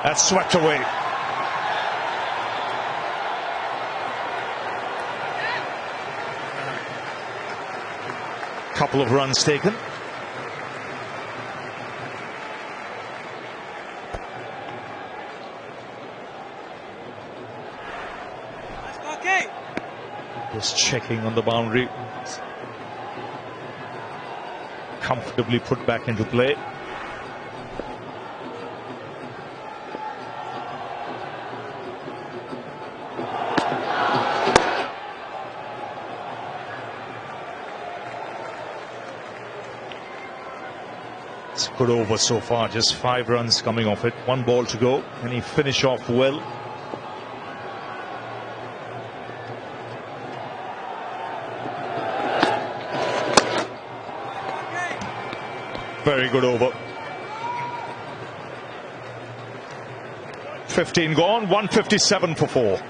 That's swept away. Couple of runs taken. Just checking on the boundary. Comfortably put back into play. It's a good over so far, just 5 runs coming off it. 1 ball to go. Can he finish off well? Very good over. 15 gone, 157 for 4.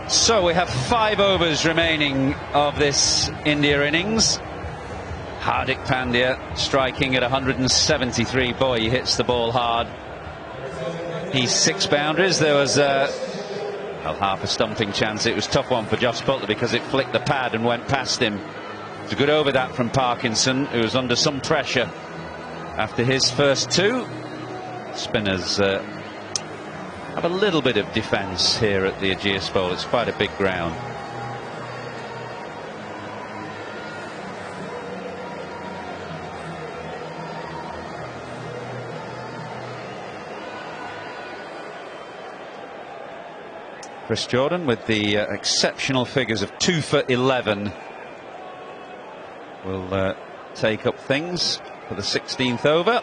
So we have 5 overs remaining of this India innings. Hardik Pandya striking at 173. Boy, he hits the ball hard. He's 6 boundaries. There was well, half a stumping chance. It was a tough one for Jos Buttler because it flicked the pad and went past him. It's a good over that from Parkinson, who was under some pressure after his first 2. Spinners have a little bit of defence here at the Ageas Bowl. It's quite a big ground. Chris Jordan with the exceptional figures of 2 for 11 will take up things for the 16th over.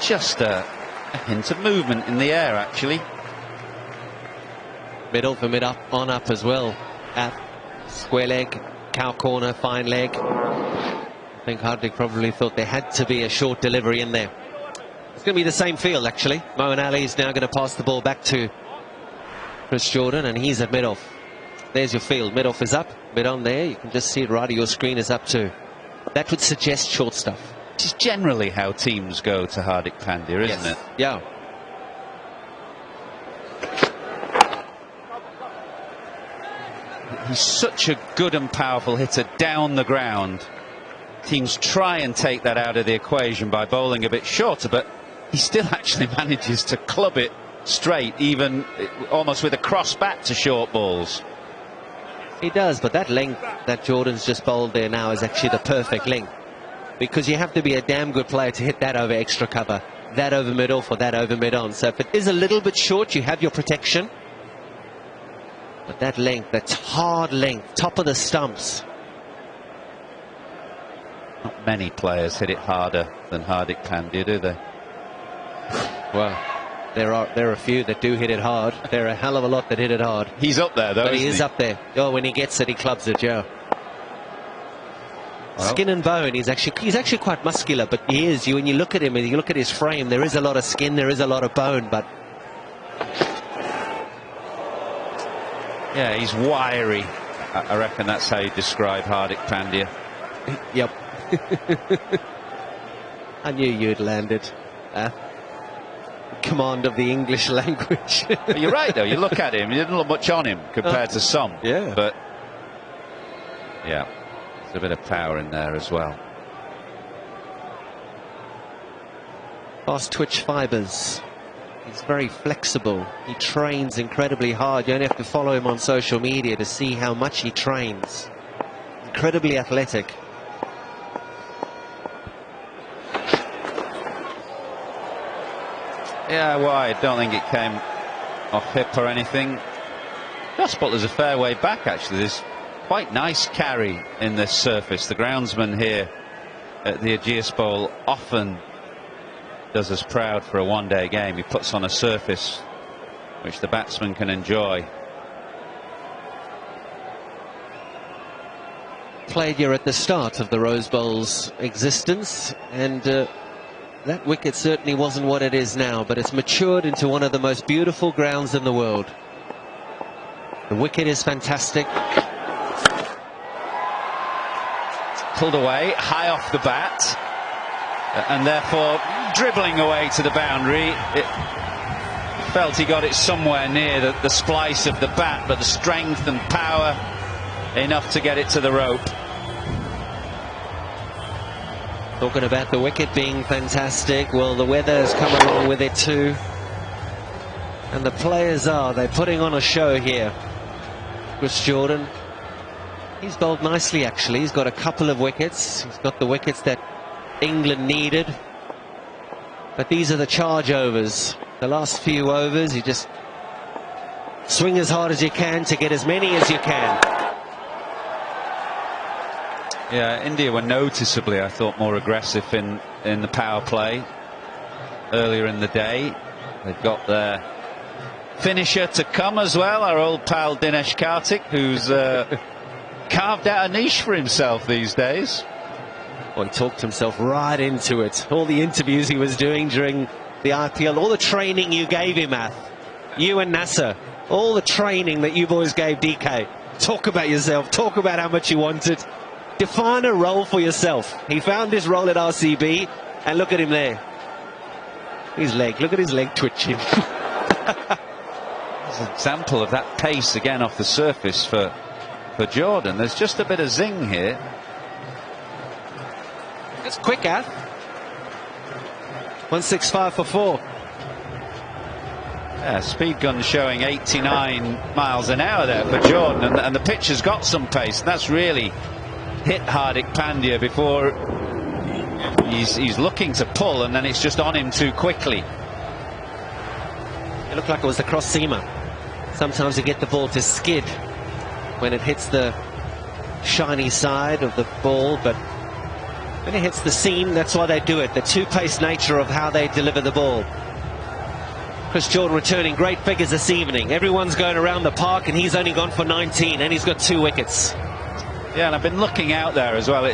Just a hint of movement in the air, actually. Middle for mid up, on up as well. At square leg, cow corner, fine leg. I think Hardik probably thought there had to be a short delivery in there. It's going to be the same field, actually. Moeen Ali is now going to pass the ball back to Chris Jordan, and he's at mid-off. There's your field. Mid-off is up, mid on there. You can just see it right at your screen is up too. That would suggest short stuff. Which is generally how teams go to Hardik Pandya, isn't it? Yeah. He's such a good and powerful hitter down the ground. Teams try and take that out of the equation by bowling a bit shorter, but he still actually manages to club it straight, even almost with a cross bat to short balls. He does, but that length that Jordan's just bowled there now is actually the perfect length. Because you have to be a damn good player to hit that over extra cover, that over mid-off or that over mid-on. So if it is a little bit short, you have your protection. But that length, that's hard length, top of the stumps. Not many players hit it harder than Hardik Pandya, do they? Well, there are a few that do hit it hard. There are a hell of a lot that hit it hard. He's up there, though. But he is up there. Oh, when he gets it, he clubs it, yeah. Well, skin and bone. He's actually quite muscular, but he is. When you look at him and you look at his frame, there is a lot of skin, there is a lot of bone, but yeah, he's wiry. I reckon that's how you describe Hardik Pandya. Yep. I knew you'd landed. Command of the English language. You're right, though. You look at him, you didn't look much on him compared to some. Yeah. But yeah, there's a bit of power in there as well. Fast twitch fibers. He's very flexible. He trains incredibly hard. You only have to follow him on social media to see how much he trains. Incredibly athletic. Yeah, well, I don't think it came off hip or anything. Jos Buttler's a fair way back, actually. There's quite nice carry in this surface. The groundsman here at the Ageas Bowl often does us proud for a one-day game. He puts on a surface which the batsman can enjoy. Played here at the start of the Rose Bowl's existence, and that wicket certainly wasn't what it is now, but it's matured into one of the most beautiful grounds in the world. The wicket is fantastic. Pulled away, high off the bat, and therefore dribbling away to the boundary. It felt he got it somewhere near the splice of the bat, but the strength and power enough to get it to the rope. Talking about the wicket being fantastic, well, the weather has come along with it too. And the players they're putting on a show here. Chris Jordan, he's bowled nicely actually. He's got a couple of wickets. He's got the wickets that England needed. But these are the charge overs. The last few overs, you just swing as hard as you can to get as many as you can. Yeah, India were noticeably, I thought, more aggressive in the power play earlier in the day. They've got their finisher to come as well, our old pal Dinesh Karthik, who's carved out a niche for himself these days. Well, he talked himself right into it. All the interviews he was doing during the IPL, all the training you gave him, Ath, you and Nasser, all the training that you boys gave DK. Talk about yourself, talk about how much you wanted. Define a role for yourself. He found his role at RCB, and look at him there. His leg, look at his leg twitching. There's an example of that pace again off the surface for Jordan. There's just a bit of zing here. That's quick, Ath. 165 for 4. Yeah, speed gun showing 89 miles an hour there for Jordan, and the pitch has got some pace. And that's really hit Hardik Pandya before he's looking to pull, and then it's just on him too quickly. It looked like it was the cross seamer. Sometimes you get the ball to skid when it hits the shiny side of the ball, but when it hits the seam, that's why they do it. The two-pace nature of how they deliver the ball. Chris Jordan returning great figures this evening. Everyone's going around the park, and he's only gone for 19, and he's got 2 wickets. Yeah, and I've been looking out there as well,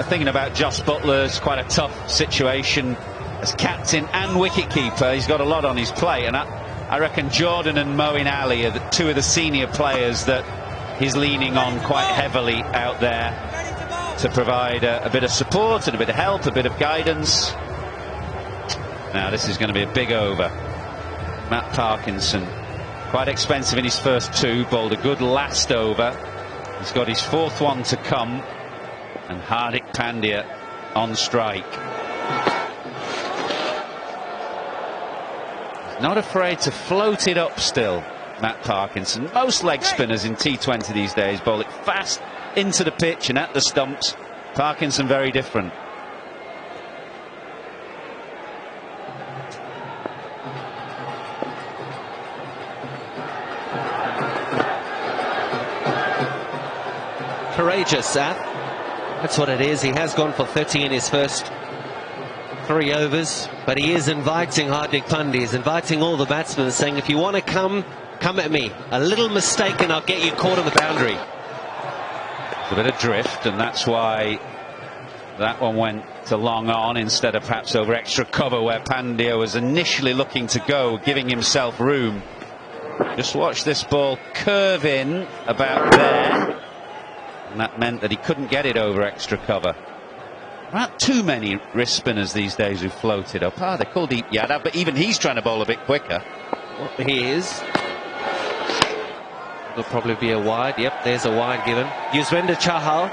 thinking about Jos Buttler. It's quite a tough situation as captain and wicketkeeper. He's got a lot on his plate, and I reckon Jordan and Moeen Ali are two of the senior players that he's leaning on quite heavily out there to provide a bit of support and a bit of help, a bit of guidance. Now this is going to be a big over. Matt Parkinson, quite expensive in his first 2, bowled a good last over. He's got his 4th one to come, and Hardik Pandya on strike. He's not afraid to float it up still, Matt Parkinson. Most leg spinners in T20 these days bowl it fast into the pitch and at the stumps. Parkinson very different. Courageous, Seth. That's what it is. He has gone for 30 in his first 3 overs, but he is inviting Hardik Pandya. He's inviting all the batsmen, saying, if you want to come at me. A little mistake and I'll get you caught on the boundary. A bit of drift, and that's why that one went to long on instead of perhaps over extra cover where Pandya was initially looking to go, giving himself room. Just watch this ball curve in about there, and that meant that he couldn't get it over extra cover. There aren't too many wrist spinners these days who float it up. They're called Deep Yadav, but even he's trying to bowl a bit quicker. Well, he is. It'll probably be a wide. Yep, there's a wide given. Yuzvendra Chahal,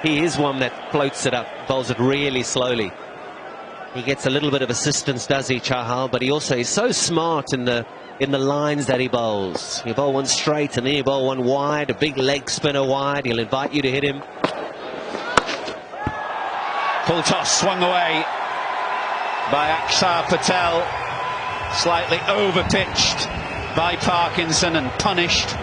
he is one that floats it up, bowls it really slowly. He gets a little bit of assistance, does he, Chahal? But he also is so smart in the lines that he bowls. You bowl one straight and then you bowl one wide, a big leg spinner wide. He'll invite you to hit him. Full toss swung away by Akshar Patel, slightly over pitched by Parkinson and punished.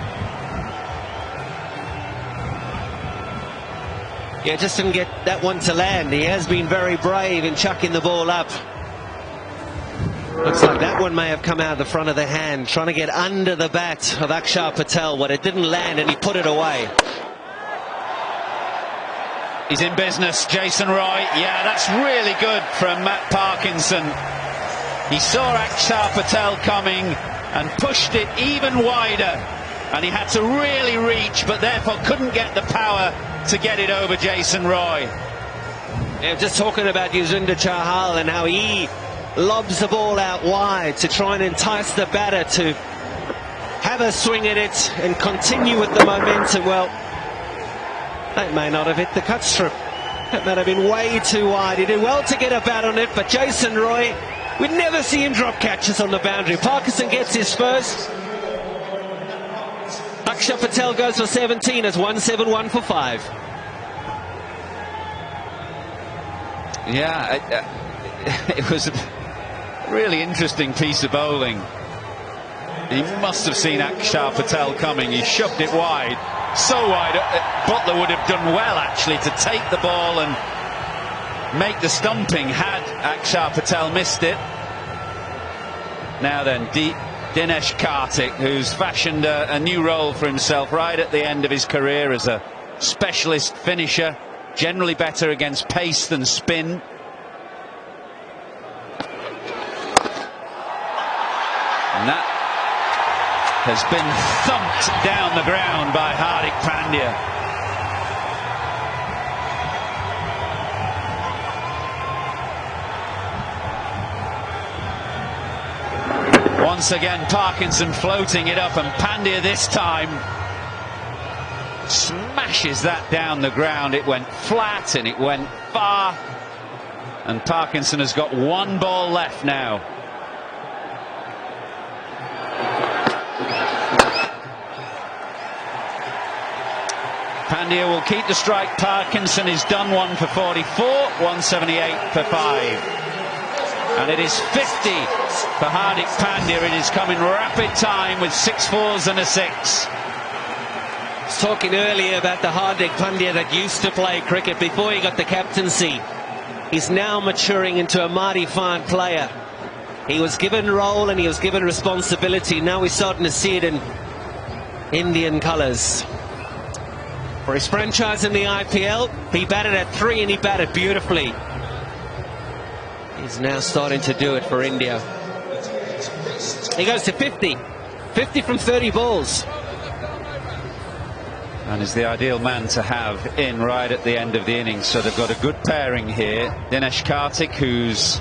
Yeah, just didn't get that one to land. He has been very brave in chucking the ball up. Looks like that one may have come out of the front of the hand, trying to get under the bat of Akshar Patel, but it didn't land and he put it away. He's in business, Jason Roy. Yeah, that's really good from Matt Parkinson. He saw Akshar Patel coming and pushed it even wider, and he had to really reach, but therefore couldn't get the power to get it over Jason Roy. Yeah, just talking about Yuzvendra Chahal and how he lobs the ball out wide to try and entice the batter to have a swing at it and continue with the momentum. Well, that may not have hit the cut strip. That might have been way too wide. He did well to get a bat on it, but Jason Roy, we'd never see him drop catches on the boundary. Parkinson gets his first. Akshar Patel goes for 17 as 171 for 5. Yeah, it was a really interesting piece of bowling. He must have seen Akshar Patel coming. He shoved it wide, so wide. Buttler would have done well actually to take the ball and make the stumping had Akshar Patel missed it. Now then, Dinesh Karthik, who's fashioned a new role for himself right at the end of his career as a specialist finisher, generally better against pace than spin. And that has been thumped down the ground by Hardik Pandya. Once again, Parkinson floating it up, and Pandya this time smashes that down the ground. It went flat and it went far, and Parkinson has got one ball left now. Pandya will keep the strike. Parkinson is done one for 44, 178 for 5. And it is 50 for Hardik Pandya. It is coming rapid time with 6 fours and a 6. I was talking earlier about the Hardik Pandya that used to play cricket before he got the captaincy. He's now maturing into a mighty fine player. He was given role and he was given responsibility. Now we're starting to see it in Indian colours. For his franchise in the IPL, he batted at 3 and he batted beautifully. He's now starting to do it for India. He goes to 50. 50 from 30 balls. And is the ideal man to have in right at the end of the innings. So they've got a good pairing here. Dinesh Karthik, who's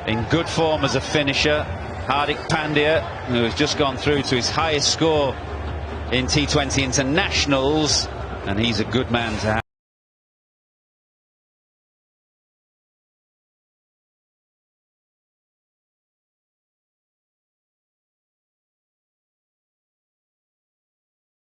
in good form as a finisher. Hardik Pandya, who has just gone through to his highest score in T20 internationals. And he's a good man to have.